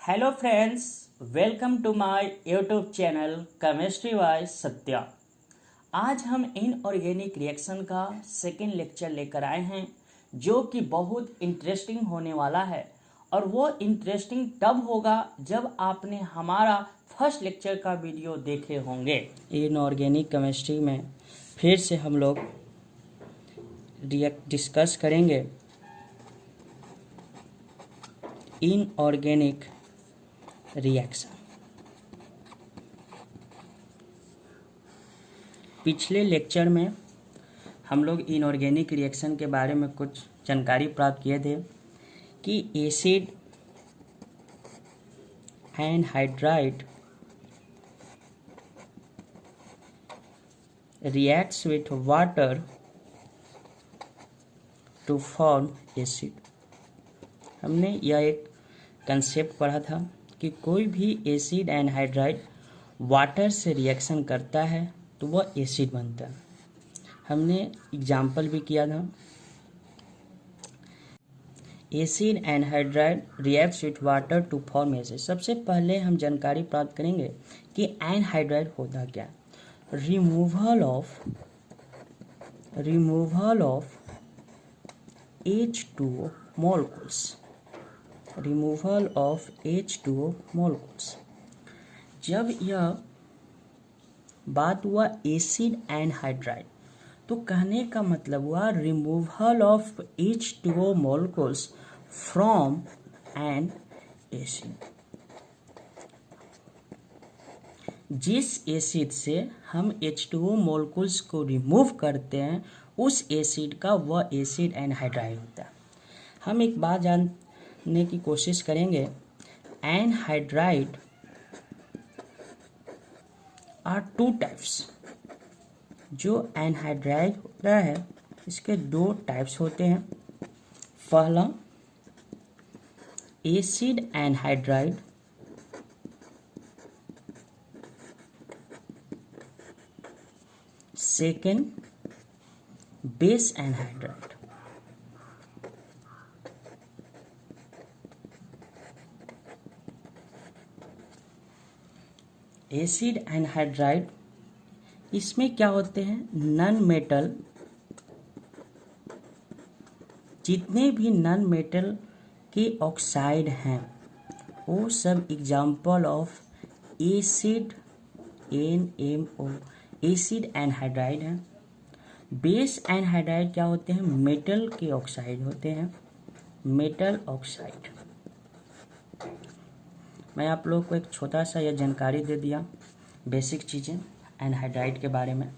Hello friends, welcome to my YouTube channel chemistry by Satya. आज हम inorganic reaction का second lecture लेकर आए हैं जो कि बहुत इंटरेस्टिंग होने वाला है। और वो इंटरेस्टिंग तब होगा जब आपने हमारा फर्स्ट लेक्चर का वीडियो देखे होंगे। इनऑर्गेनिक केमिस्ट्री में फिर से हम लोग डिस्कस करेंगे इनऑर्गेनिक रिएक्शन। पिछले लेक्चर में हम लोग इनऑर्गेनिक रिएक्शन के बारे में कुछ जानकारी प्राप्त किए थे कि acid anhydride reacts with water to form acid। हमने यह एक कंसेप्ट पढ़ा था कि कोई भी एसिड एनहाइड्राइड वाटर से रिएक्शन करता है तो वह एसिड बनता है। हमने एग्जाम्पल भी किया था। Acid anhydride reacts with water to form acid. सबसे पहले हम जानकारी प्राप्त करेंगे कि एनहाइड्राइड होता क्या। Removal of H2O molecules। Removal of H2O molecules। जब यह बात हुआ एसिड एनहाइड्राइड तो कहने का मतलब हुआ removal of H2O molecules from N acid. जिस एसिड से हम H2O मोलिक्यूल्स को रिमूव करते हैं उस एसिड का वह एसिड एनहाइड्राइड होता है। हम एक बात जानने की कोशिश करेंगे। Anhydride are two types. जो एनहाइड्राइड होता है इसके दो टाइप्स होते हैं। पहला acid anhydride, second base anhydride. Acid anhydride इसमें क्या होते हैं, नॉन मेटल, जितने भी नॉन मेटल के ऑक्साइड हैं वो सब example of acid NMO acid anhydride है। बेस एनहाइड्राइड क्या होते हैं, मेटल के ऑक्साइड होते हैं, मेटल ऑक्साइड। मैं आप लोग को एक छोटा सा यह जानकारी दे दिया बेसिक चीज़ें एनहाइड्राइड के बारे में।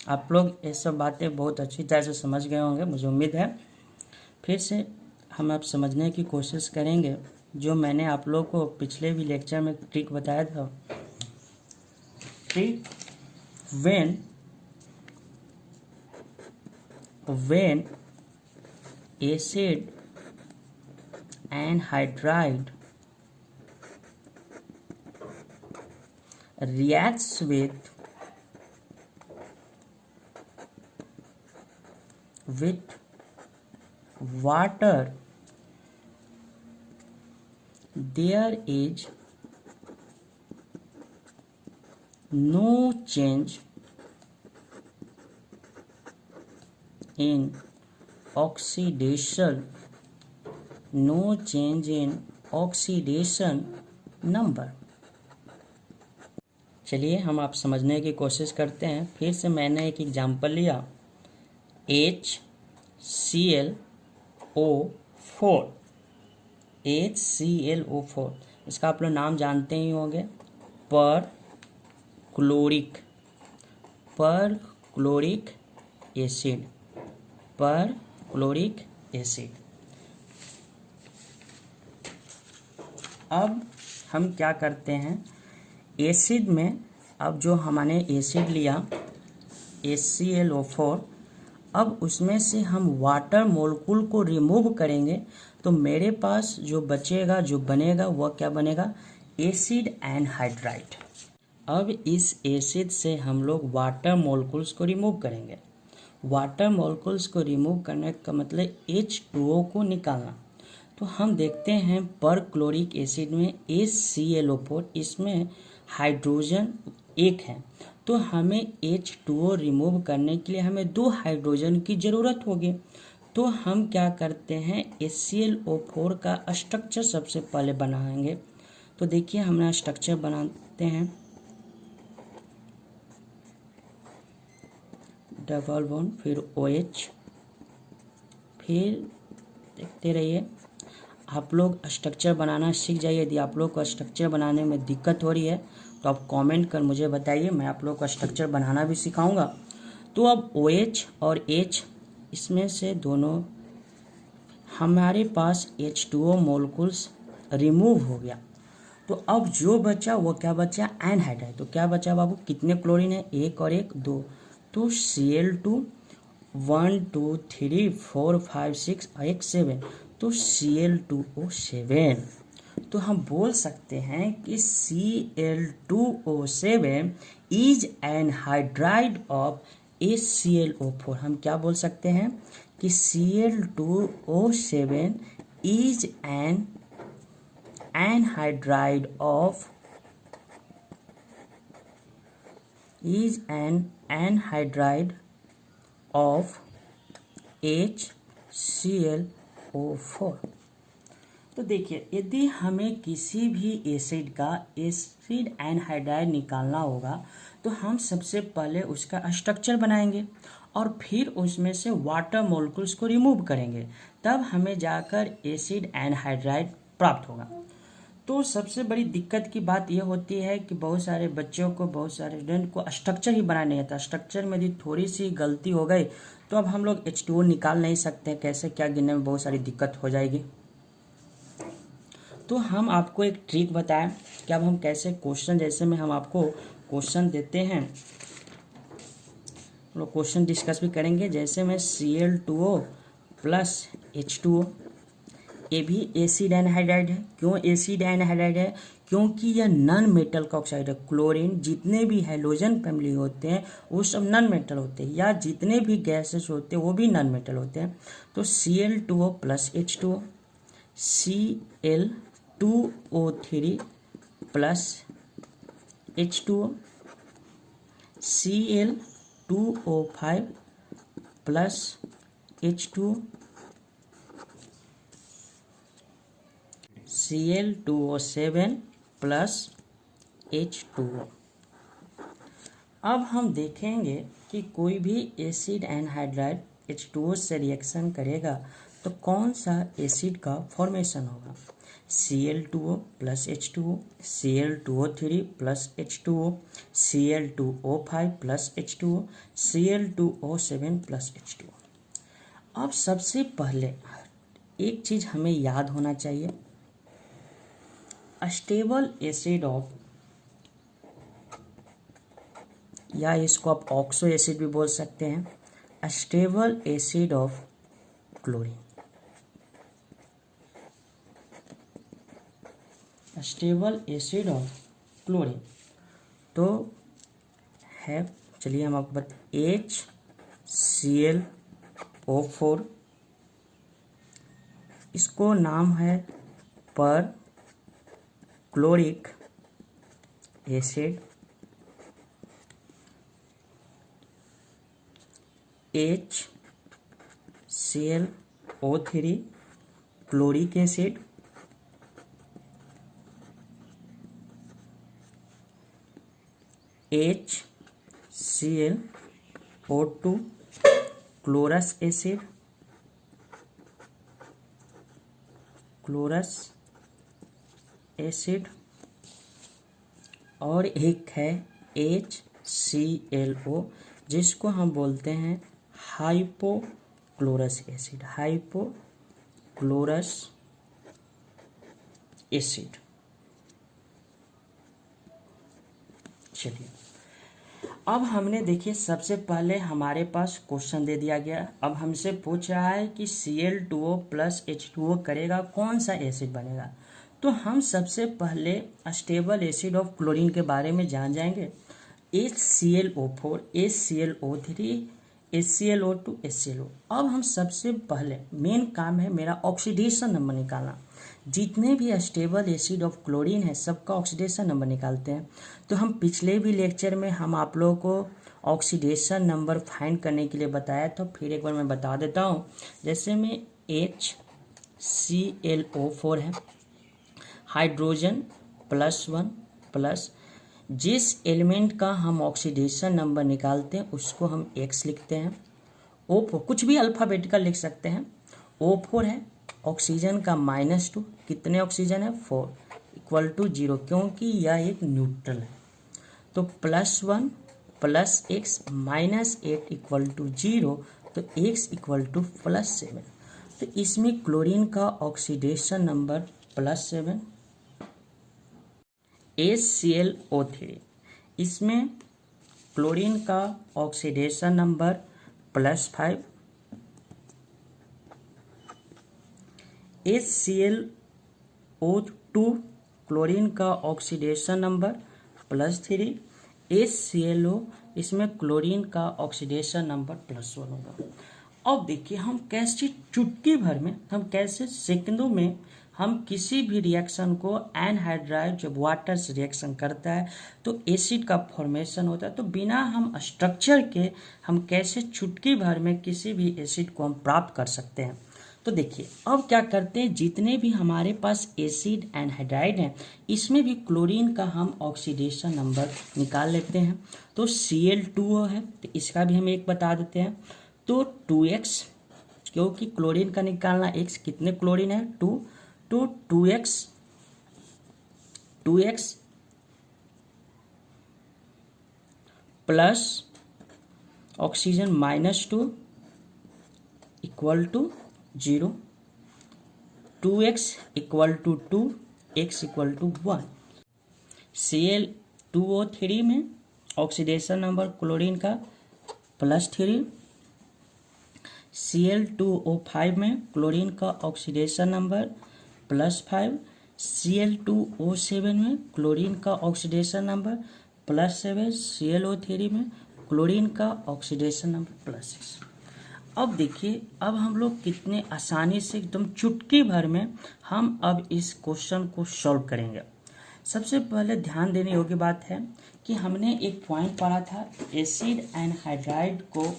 आप लोग ये सब बातें बहुत अच्छी तरह से समझ गए होंगे, मुझे उम्मीद है। फिर से हम आप समझने की कोशिश करेंगे जो मैंने आप लोग को पिछले भी लेक्चर में ट्रिक बताया था कि when acid anhydride reacts with water, there is no change in oxidation, no change in oxidation number। चलिए हम आप समझने की कोशिश करते हैं। फिर से मैंने एक एग्जाम्पल लिया HClO4। HClO4 इसका आप लोग नाम जानते ही होंगे, पर क्लोरिक एसिड, पर क्लोरिक एसिड। अब हम क्या करते हैं, एसिड में अब जो हमने एसिड लिया HClO4, अब उसमें से हम वाटर मोलिक्यूल को रिमूव करेंगे तो मेरे पास जो बचेगा, जो बनेगा वह क्या बनेगा, एसिड एनहाइड्राइड। अब इस एसिड से हम लोग वाटर मोलिक्यूल्स को रिमूव करेंगे। वाटर मॉलिक्यूल्स को रिमूव करने का मतलब H2O को निकालना। तो हम देखते हैं पर क्लोरिक एसिड में HClO4, इसमें हाइड्रोजन एक है, तो हमें H2O रिमूव करने के लिए हमें 2 हाइड्रोजन की ज़रूरत होगी। तो हम क्या करते हैं, HClO4 का स्ट्रक्चर सबसे पहले बनाएंगे। तो देखिए हम स्ट्रक्चर बनाते हैं, डबल बॉन्ड, फिर OH, फिर देखते रहिए। आप लोग स्ट्रक्चर बनाना सीख जाइए। यदि आप लोग को स्ट्रक्चर बनाने में दिक्कत हो रही है तो आप कमेंट कर मुझे बताइए, मैं आप लोग को स्ट्रक्चर बनाना भी सिखाऊंगा। तो अब OH और H, इसमें से दोनों हमारे पास H2O मोलिक्यूल्स रिमूव हो गया। तो अब जो बचा वो क्या बचा, एनहाइड्राइड। तो क्या बचा बाबू, कितने क्लोरीन है, 1 और 1 2, तो Cl2 1 2 3 4 5 6 और 1 7, तो Cl2O7। तो हम बोल सकते हैं कि Cl2O7 is an hydride of HClO4। हम क्या बोल सकते हैं कि Cl2O7 is an anhydride of HClO4। तो देखिए, यदि हमें किसी भी एसिड का एसिड एनहाइड्राइड निकालना होगा तो हम सबसे पहले उसका स्ट्रक्चर बनाएंगे और फिर उसमें से वाटर मॉलिक्यूल्स को रिमूव करेंगे, तब हमें जाकर एसिड एनहाइड्राइड प्राप्त होगा। तो सबसे बड़ी दिक्कत की बात यह होती है कि बहुत सारे बच्चों को, बहुत सारे स्टूडेंट को स्ट्रक्चर ही बनाना नहीं आता। स्ट्रक्चर में यदि थोड़ी सी गलती हो गई तो अब हम लोग H2O निकाल नहीं सकते, कैसे क्या गिनने में बहुत सारी दिक्कत हो जाएगी। तो हम आपको एक ट्रिक बताएं कि अब हम कैसे क्वेश्चन, जैसे में हम आपको क्वेश्चन देते हैं, हम लोग क्वेश्चन डिस्कस भी करेंगे। जैसे में Cl2O प्लस H2O, ये भी एसिड एनहाइड्राइड है। क्यों एसिड एनहाइड्राइड है, क्योंकि यह नॉन मेटल का ऑक्साइड है। क्लोरीन जितने भी हैलोजन फैमिली होते हैं वो सब नॉन मेटल होते हैं, या जितने भी गैसेस होते हैं वो भी नॉन मेटल होते हैं। तो Cl2O plus H2O, Cl2O3 plus H2O, Cl2O5 plus H2O, Cl2O7 plus H2O। अब हम देखेंगे कि कोई भी एसिड एनहाइड्राइड H2O से रिएक्शन करेगा तो कौन सा एसिड का फॉर्मेशन होगा। Cl2O plus H2O, Cl2O3 plus H2O, Cl2O5 plus H2O, Cl2O7 plus H2O। अब सबसे पहले एक चीज हमें याद होना चाहिए, स्टेबल एसिड ऑफ, या इसको आप ऑक्सो एसिड भी बोल सकते हैं, stable acid of chlorine, stable acid of chlorine तो है, चलिए हम आपको HClO4, इसको नाम है perchloric acid, HClO3 chloric acid, HClO2 chlorous acid, chlorous acid, और एक है HClO जिसको हम बोलते हैं हाइपोक्लोरस एसिड, हाइपोक्लोरस एसिड। चलिए अब हमने देखिए, सबसे पहले हमारे पास क्वेश्चन दे दिया गया। अब हमसे पूछ रहा है कि Cl2O प्लस H2O करेगा कौन सा एसिड बनेगा। तो हम सबसे पहले स्टेबल एसिड ऑफ क्लोरीन के बारे में जान जाएंगे। HClO4, HClO3 HClO2 HClO। अब हम सबसे पहले मेन काम है मेरा ऑक्सीडेशन नंबर निकालना। जितने भी स्टेबल एसिड ऑफ क्लोरीन है सबका ऑक्सीडेशन नंबर निकालते हैं। तो हम पिछले भी लेक्चर में हम आप लोगों को ऑक्सीडेशन नंबर फाइंड करने के लिए बताया था, फिर एक बार मैं बता देता हूँ। जैसे में HClO4 है, हाइड्रोजन +1 प्लस, जिस एलिमेंट का हम ऑक्सीडेशन नंबर निकालते हैं उसको हम X लिखते हैं। O4 कुछ भी अल्फ़ाबेटिकल लिख सकते हैं। O4 है, ऑक्सीजन का -2, कितने ऑक्सीजन है 4 इक्वल टू 0, क्योंकि यह एक न्यूट्रल है। तो +1 प्लस X -8 इक्वल टू 0, तो X इक्वल टू +7। तो इसमें क्लोरीन का ऑक्सीडेशन नंबर +7, HClO3, इसमें क्लोरीन का ऑक्सीडेशन नंबर +5, HClO2 क्लोरीन का ऑक्सीडेशन नंबर +3, HClO इसमें क्लोरीन का ऑक्सीडेशन नंबर +1 होगा। अब देखिए हम कैसे चुटकी भर में, हम कैसे सेकंडों में हम किसी भी रिएक्शन को एनहाइड्राइड जब वाटर से रिएक्शन करता है तो एसिड का फॉर्मेशन होता है। तो बिना हम स्ट्रक्चर के हम कैसे चुटकी भर में किसी भी एसिड को हम प्राप्त कर सकते हैं। तो देखिए अब क्या करते हैं, जितने भी हमारे पास एसिड एनहाइड्राइड हैं इसमें भी क्लोरीन का हम ऑक्सीडेशन नंबर निकाल लेते हैं। तो Cl2O है, तो इसका भी हम एक बता देते हैं। तो 2x, क्योंकि क्लोरीन का निकालना x, कितने क्लोरीन है 2, तो 2x plus oxygen -2 equal to 0, 2x equal to 2, x equal to 1। Cl2O3 में ऑक्सीडेशन नंबर क्लोरीन का +3, Cl2O5 में क्लोरीन का ऑक्सीडेशन नंबर +5, Cl2O7 में क्लोरीन का ऑक्सीडेशन नंबर +7, Cl2O3 में क्लोरीन का ऑक्सीडेशन नंबर +6। अब देखिए अब हम लोग कितने आसानी से एकदम चुटकी भर में हम अब इस क्वेश्चन को सॉल्व करेंगे। सबसे पहले ध्यान देने योग्य बात है कि हमने एक पॉइंट पढ़ा था, एसिड एनहाइड्राइड को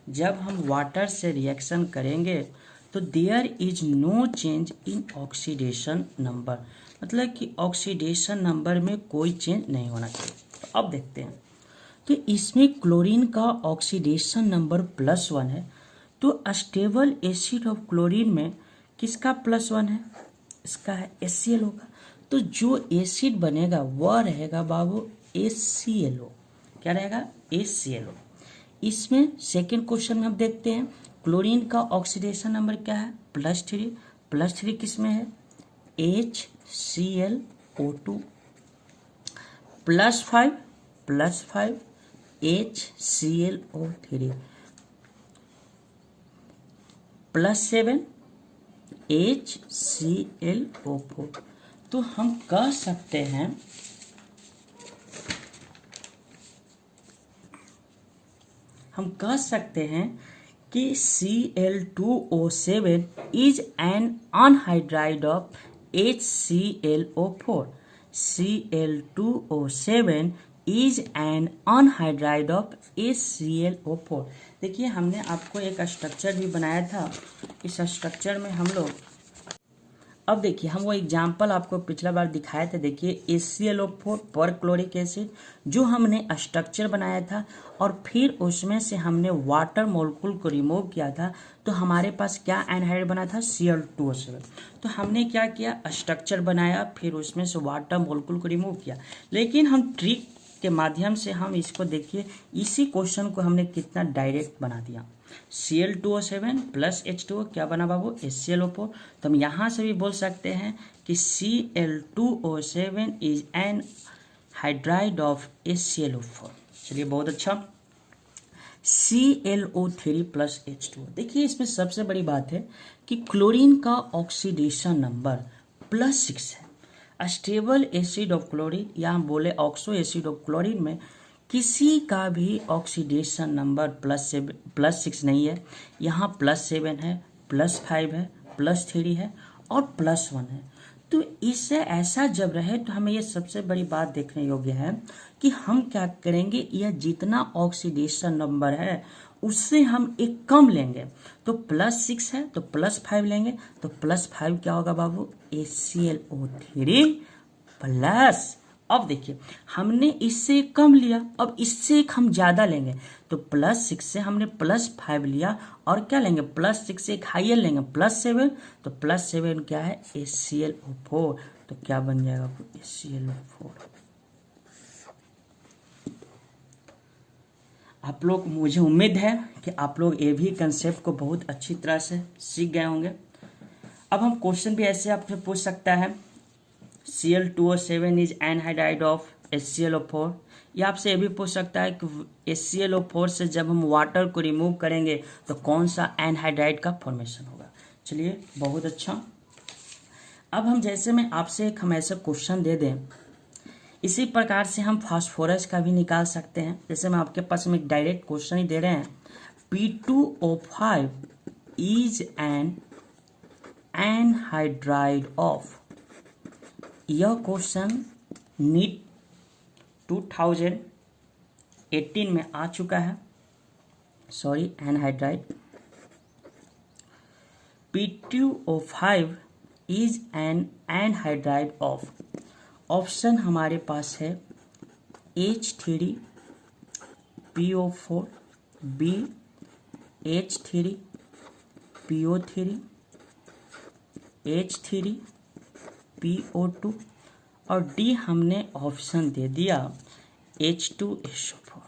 जब हम वाटर से रिएक्शन करेंगे तो there is no change in oxidation number, मतलब कि ऑक्सीडेशन नंबर में कोई चेंज नहीं होना चाहिए। तो अब देखते हैं, तो इसमें क्लोरीन का ऑक्सीडेशन नंबर +1 है, तो स्टेबल एसिड ऑफ क्लोरीन में किसका +1 है, इसका है HClO का। तो जो एसिड बनेगा वह रहेगा बाबू HClO, क्या रहेगा HClO। इसमें सेकेंड क्वेश्चन में हम देखते हैं क्लोरीन का ऑक्सीडेशन नंबर क्या है +3, +3 किस में है HClO2, +5 HClO3, +7 HClO4। तो हम कह सकते हैं कि Cl2O7 is an anhydride of HClO4। Cl2O7 is an anhydride of HClO4। देखिए हमने आपको एक स्ट्रक्चर भी बनाया था, इस स्ट्रक्चर में हम लोग, अब देखिए हम वो एग्जाम्पल आपको पिछला बार दिखाए थे। देखिए HClO4 पर क्लोरिक एसिड जो हमने स्ट्रक्चर बनाया था और फिर उसमें से हमने वाटर मॉलिक्यूल को रिमूव किया था, तो हमारे पास क्या एनहाइड्राइड बना था Cl2O7। तो हमने क्या किया, स्ट्रक्चर बनाया, फिर उसमें से वाटर मॉलिक्यूल को रिमूव किया। लेकिन हम ट्रिक के माध्यम से हम इसको देखिए, इसी क्वेश्चन को हमने कितना डायरेक्ट बना दिया। Cl2O7 प्लस H2O क्या बना बाबू HClO4। तो हम यहाँ से भी बोल सकते हैं कि Cl2O7 is an hydride of HClO4। चलिए बहुत अच्छा। ClO3 प्लस H2O, देखिए इसमें सबसे बड़ी बात है कि क्लोरीन का ऑक्सीडेशन नंबर +6 है। स्टेबल एसिड ऑफ क्लोरीन या हम बोले ऑक्सो एसिड ऑफ क्लोरीन में किसी का भी ऑक्सीडेशन नंबर +6 नहीं है। यहाँ +7 है, +5 है, +3 है और +1 है। तो इससे ऐसा जब रहे तो हमें ये सबसे बड़ी बात देखने योग्य है कि हम क्या करेंगे, यह जितना ऑक्सीडेशन नंबर है उससे हम एक कम लेंगे। तो +6 है तो +5 लेंगे, तो +5 क्या होगा बाबू, HClO3 प्लस। अब देखिए हमने इससे एक कम लिया, अब इससे एक हम ज्यादा लेंगे, तो +6 से हमने +5 लिया और क्या लेंगे, +6 से एक हाइयर लेंगे +7, तो +7 क्या है, HClO4, तो क्या बन जाएगा HClO4। आप लोग, मुझे उम्मीद है कि आप लोग ये भी कंसेप्ट को बहुत अच्छी तरह से सीख गए होंगे। अब हम क्वेश्चन भी ऐसे आपसे पूछ सकता है, Cl2O7 is anhydride of HClO4, या आपसे ये भी पूछ सकता है कि HClO4 से जब हम वाटर को रिमूव करेंगे तो कौन सा एनहाइड्राइड का फॉर्मेशन होगा। चलिए बहुत अच्छा। अब हम जैसे मैं आपसे एक हम ऐसा क्वेश्चन दे दें, इसी प्रकार से हम फास्फोरस का भी निकाल सकते हैं। जैसे मैं आपके पास में एक डायरेक्ट क्वेश्चन ही दे रहे हैं, P2O5 is an anhydride of. यह क्वेश्चन नीट 2018 में आ चुका है, sorry anhydride. P2O5 is an anhydride of, option हमारे पास है H3PO4, B H3PO3, H3PO2 और डी हमने ऑप्शन दे दिया H2SO4।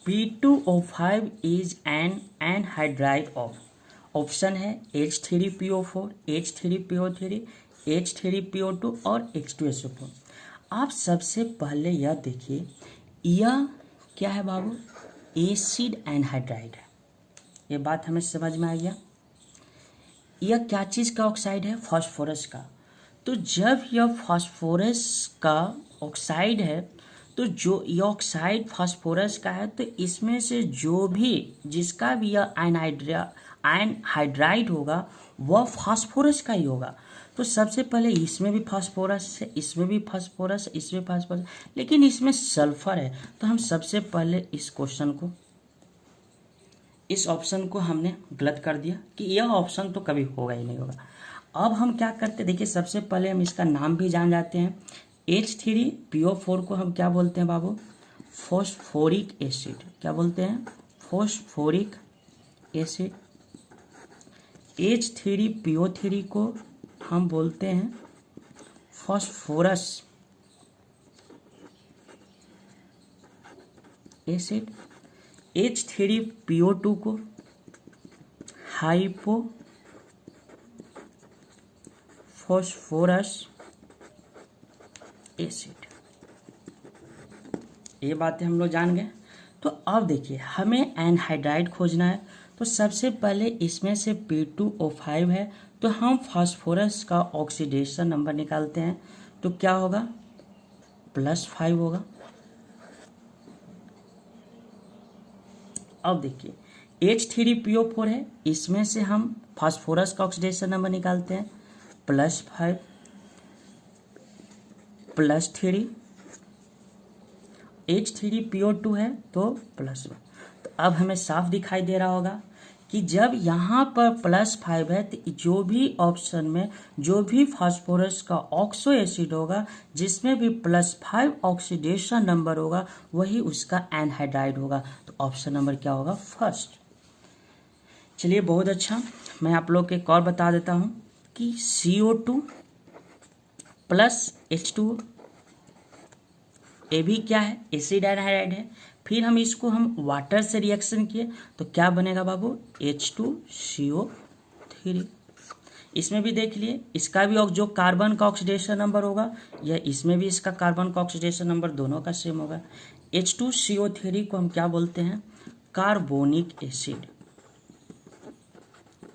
P2O5 is an anhydride of, option है H3PO4, H3PO3, H3PO2 और H2SO4। आप सबसे पहले यह देखिए, यह क्या है बाबू, एसिड एनहाइड्राइड है। ये बात हमें समझ में आ गया। यह क्या चीज़ का ऑक्साइड है, फास्फोरस का। तो जब यह फास्फोरस का ऑक्साइड है, तो जो ये ऑक्साइड फास्फोरस का है, तो इसमें से जो भी जिसका भी यह एनहाइड्राइड होगा वह फास्फोरस का ही होगा। तो सबसे पहले इसमें भी फास्फोरस है, इसमें भी फास्फोरस, इसमें फास्फोरस, लेकिन इसमें सल्फर है। तो हम सबसे पहले इस क्वेश्चन को, इस ऑप्शन को हमने गलत कर दिया कि यह ऑप्शन तो कभी होगा ही नहीं होगा। अब हम क्या करते, देखिए सबसे पहले हम इसका नाम भी जान जाते हैं। H3PO4 को हम क्या बोलते हैं बाबू, फॉस्फोरिक एसिड। क्या बोलते हैं, फॉस्फोरिक एसिड। H3PO3 को हम बोलते हैं फॉस्फोरस एसिड। H3PO2 को हाइपो फॉस्फोरस एसिड। ये बातें हम लोग जान गए। तो अब देखिए हमें एनहाइड्राइड खोजना है, तो सबसे पहले इसमें से P2O5 है, तो हम फास्फोरस का ऑक्सीडेशन नंबर निकालते हैं। तो क्या होगा, +5 होगा। अब देखिए H3PO4 है, इसमें से हम फास्फोरस का ऑक्सीडेशन नंबर निकालते हैं, +5 +3। H3PO2 है तो +1। तो अब हमें साफ दिखाई दे रहा होगा कि जब यहाँ पर +5 है तो जो भी ऑप्शन में जो भी फास्फोरस का ऑक्सो एसिड होगा जिसमें भी +5 ऑक्सीडेशन नंबर होगा वही उसका एनहाइड्राइड होगा। तो ऑप्शन नंबर क्या होगा, फर्स्ट। चलिए बहुत अच्छा, मैं आप लोग को एक और बता देता हूँ कि CO2 + H2O, ये भी क्या है, एसिड एनहाइड्राइड है। फिर हम इसको हम वाटर से रिएक्शन किए तो क्या बनेगा बाबू, H2CO3। इसमें भी देख लिए, इसका भी जो कार्बन का ऑक्सीडेशन नंबर होगा या इसमें भी इसका कार्बन का ऑक्सीडेशन नंबर दोनों का सेम होगा। H2CO3 को हम क्या बोलते हैं, कार्बोनिक एसिड।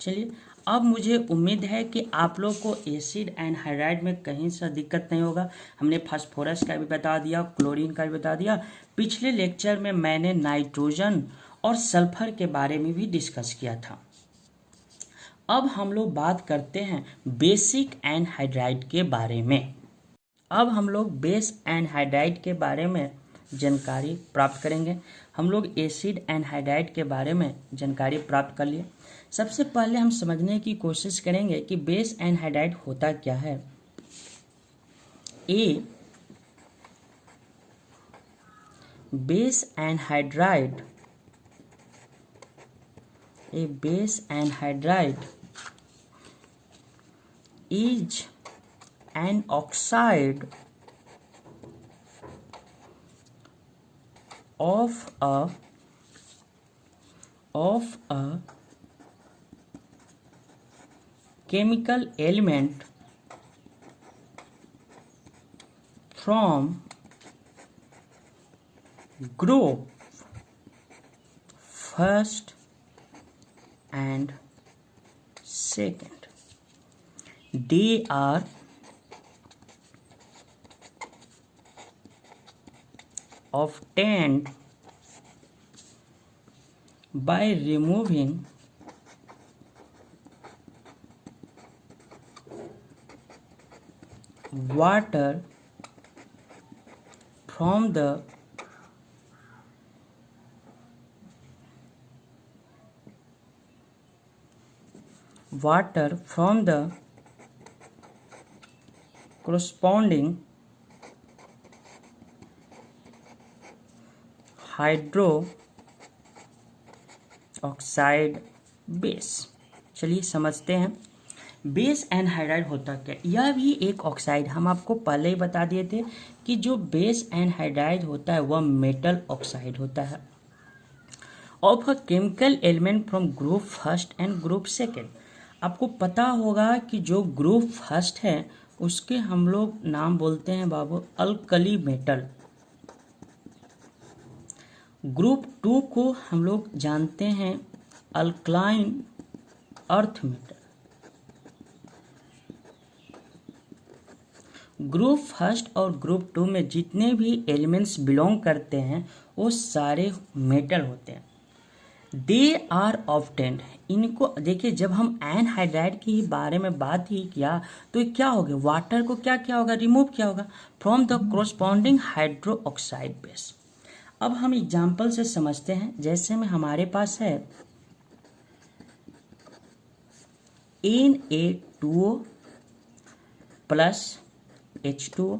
चलिए अब मुझे उम्मीद है कि आप लोग को एसिड एनहाइड्राइड में कहीं से दिक्कत नहीं होगा। हमने फास्फोरस का भी बता दिया, क्लोरीन का भी बता दिया। पिछले लेक्चर में मैंने नाइट्रोजन और सल्फर के बारे में भी डिस्कस किया था। अब हम लोग बात करते हैं बेसिक एनहाइड्राइड के बारे में। अब हम लोग बेस एनहाइड्राइड के बारे में जानकारी प्राप्त करेंगे। हम लोग एसिड एनहाइड्राइड के बारे में जानकारी प्राप्त कर लिए। सबसे पहले हम समझने की कोशिश करेंगे कि बेस एनहाइड्राइड होता क्या है। Base anhydride is an oxide of a chemical element from group first and second. They are obtained by removing water from the corresponding hydroxide base. चलिए समझते हैं बेस एनहाइड्राइड होता क्या। यह भी एक ऑक्साइड, हम आपको पहले ही बता दिए थे कि जो बेस एनहाइड्राइड होता है वह मेटल ऑक्साइड होता है of a chemical element from group first and group second. आपको पता होगा कि जो ग्रुप फर्स्ट है उसके हम लोग नाम बोलते हैं बाबू अल्कली मेटल। ग्रुप 2 को हम लोग जानते हैं alkaline earth metal. Group first और ग्रुप 2 में जितने भी एलिमेंट्स बिलोंग करते हैं वो सारे मेटल होते हैं। दे आर ऑब्टेन्ड, इनको देखिए, जब हम एनहाइड्राइड के बारे में बात ही किया तो ये क्या हो गया, वाटर को क्या क्या होगा, रिमूव क्या होगा from the corresponding hydro oxide base. अब हम एग्जाम्पल से समझते हैं। जैसे में हमारे पास है Na2O plus H2O,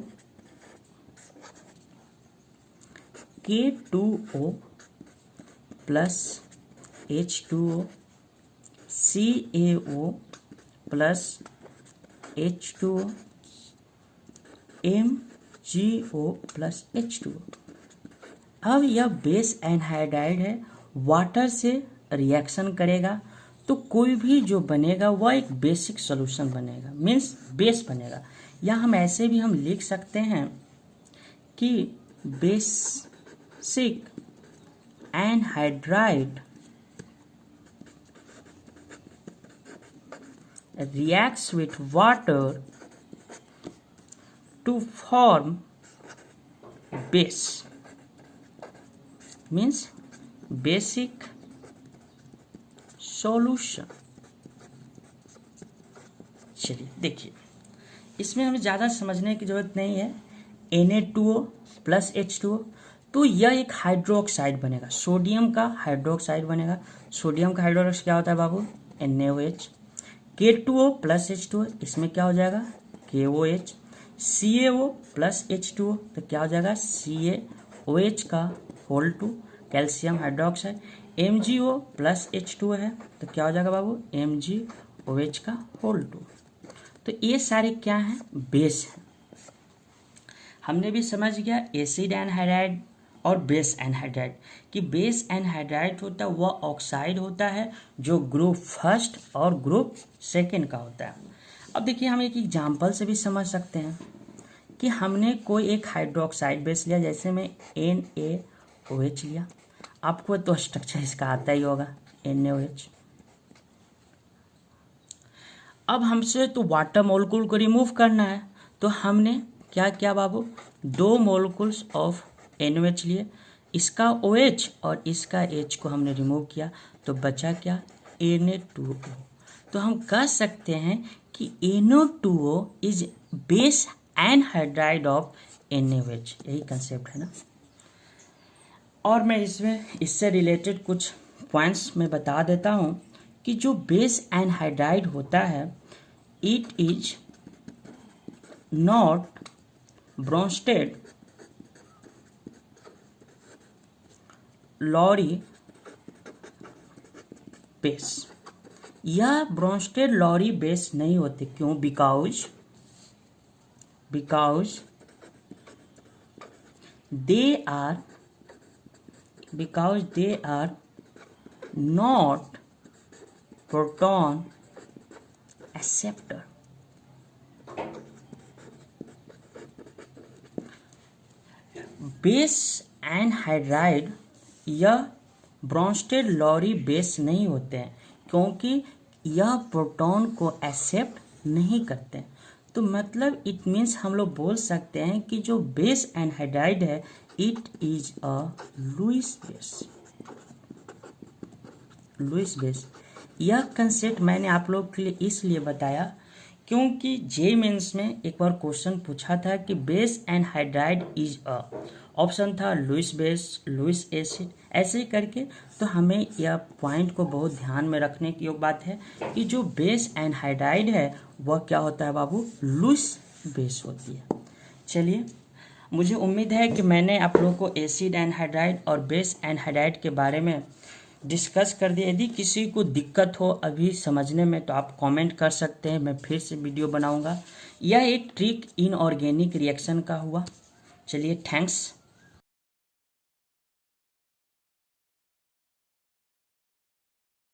K2O plus H2O, CaO plus H2O, MgO plus H2O। अब यह बेस एनहाइड्राइड है, वाटर से रिएक्शन करेगा तो कोई भी जो बनेगा वह एक बेसिक सॉल्यूशन बनेगा, मीन्स बेस बनेगा। या हम ऐसे भी हम लिख सकते हैं कि basic anhydride reacts with water to form base, means basic solution। चलिए देखिए, इसमें हमें ज़्यादा समझने की जरूरत नहीं है। Na2O प्लस H2O, तो यह एक हाइड्रोक्साइड बनेगा, सोडियम का हाइड्रोक्साइड बनेगा। सोडियम का हाइड्रोक्साइड क्या होता है बाबू, NaOH। K2O प्लस H2O, इसमें क्या हो जाएगा KOH। CaO प्लस H2O, तो क्या हो जाएगा CaOH का whole 2, calcium hydroxide. MgO plus H2O है तो क्या हो जाएगा बाबू MgOH का होल 2। तो ये सारे क्या हैं, बेस हैं। हमने भी समझ गया एसिड एनहाइड्राइड और बेस एनहाइड्राइड कि बेस एनहाइड्राइड होता है वह ऑक्साइड होता है जो ग्रुप फर्स्ट और ग्रुप सेकेंड का होता है। अब देखिए, हम एक एग्जांपल से भी समझ सकते हैं कि हमने कोई एक हाइड्रोक्साइड बेस लिया, जैसे में NaOH लिया। आपको तो स्ट्रक्चर इसका आता ही होगा NaOH। अब हमसे तो वाटर मॉलिक्यूल को रिमूव करना है, तो हमने क्या किया बाबू, 2 मॉलिक्यूल्स ऑफ NaOH लिए, इसका OH और इसका H को हमने रिमूव किया, तो बचा क्या, Na2O। तो हम कह सकते हैं कि NO2O is base anhydride of NaOH, यही कंसेप्ट है ना। और मैं इससे रिलेटेड कुछ पॉइंट्स में बता देता हूँ कि जो बेस एनहाइड्राइड होता है, it is not Bronsted Lowry base. यह ब्रोंस्टेड लॉरी बेस नहीं होते, क्यों, because they are not proton acceptor। Base anhydride यह ब्रोंस्टेड लॉरी बेस नहीं होते हैं, क्योंकि यह प्रोटॉन को एक्सेप्ट नहीं करते हैं। तो मतलब इट मीन्स हम लोग बोल सकते हैं कि जो बेस एनहाइड्राइड है, it is a Lewis base. यह कंसेप्ट मैंने आप लोग के लिए इसलिए बताया क्योंकि जे मेंस में एक बार क्वेश्चन पूछा था कि base anhydride is a, option था लुईस बेस, लुईस एसिड, ऐसे करके। तो हमें यह पॉइंट को बहुत ध्यान में रखने की योग बात है कि जो बेस एनहाइड्राइड है वह क्या होता है बाबू, लुईस बेस होती है। चलिए, मुझे उम्मीद है कि मैंने आप लोगों को एसिड एनहाइड्राइड और बेस एनहाइड्राइड के बारे में डिस्कस कर दिया। यदि किसी को दिक्कत हो अभी समझने में तो आप कमेंट कर सकते हैं, मैं फिर से वीडियो बनाऊंगा। यह एक ट्रिक इनऑर्गेनिक रिएक्शन का हुआ। चलिए, थैंक्स।